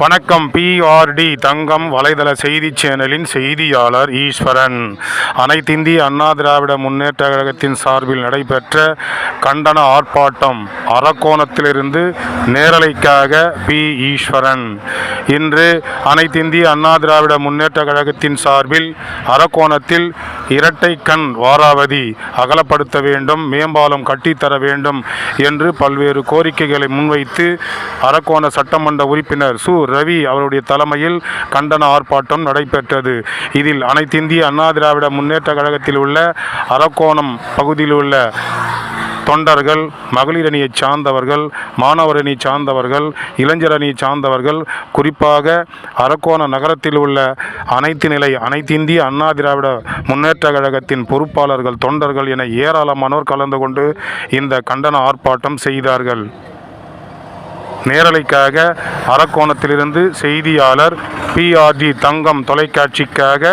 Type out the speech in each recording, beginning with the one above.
வணக்கம். பிஆர்டி தங்கம் வலைதள செய்தி சேனலின் செய்தியாளர் ஈஸ்வரன். அனைத்திந்திய அண்ணா திராவிட முன்னேற்ற கழகத்தின் சார்பில் நடைபெற்ற கண்டன ஆர்ப்பாட்டம். அரக்கோணத்திலிருந்து நேரலைக்காக பி. ஈஸ்வரன். இன்று அனைத்திந்திய அண்ணா திராவிட முன்னேற்ற கழகத்தின் சார்பில் அரக்கோணத்தில் இரட்டை கண் வாராவதி அகலப்படுத்த வேண்டும், மேம்பாலம் கட்டித்தர வேண்டும் என்று பல்வேறு கோரிக்கைகளை முன்வைத்து அரக்கோண சட்டமன்ற உறுப்பினர் சு. ரவி அவருடைய தலைமையில் கண்டன ஆர்ப்பாட்டம் நடைபெற்றது. இதில் அனைத்திந்திய அண்ணா திராவிட முன்னேற்ற கழகத்தில் உள்ள அரக்கோணம் பகுதியில் உள்ள தொண்டர்கள், மகளிர் அணியை சார்ந்தவர்கள், மாணவர் அணி சார்ந்தவர்கள், இளைஞர் அணி சார்ந்தவர்கள், குறிப்பாக அரக்கோண நகரத்தில் உள்ள அனைத்திந்திய அண்ணா திராவிட முன்னேற்ற கழகத்தின் பொறுப்பாளர்கள், தொண்டர்கள் என ஏராளமானோர் கலந்து கொண்டு இந்த கண்டன ஆர்ப்பாட்டம் செய்தார்கள். நேரலைக்காக அரக்கோணத்திலிருந்து செய்தியாளர் பிஆர்டி தங்கம் தொலைக்காட்சிக்காக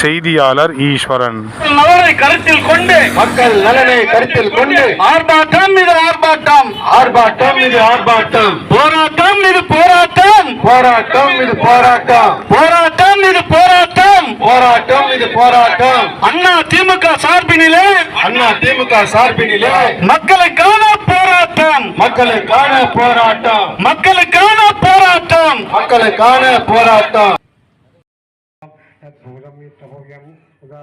செய்தியாளர் ஈஸ்வரன். நலனை கருத்தில் கொண்டு, மக்கள் நலனை கருத்தில் கொண்டு ஆர்ப்பாட்டம் இது ஆர்ப்பாட்டம், ஆர்ப்பாட்டம் இது ஆர்ப்பாட்டம், போராட்டம் இது போராட்டம், போராட்டம் இது போராட்டம், போராட்டம் இது போராட்டம், போராட்டம் இது போராட்டம். அண்ணா திமுக சார்பினிலே, அண்ணா திமுக சார்பினிலே மக்களுக்கான போராட்டம், மக்களுக்கான போராட்டம், மக்களுக்கான போராட்டம், மக்களுக்கான போராட்டம்.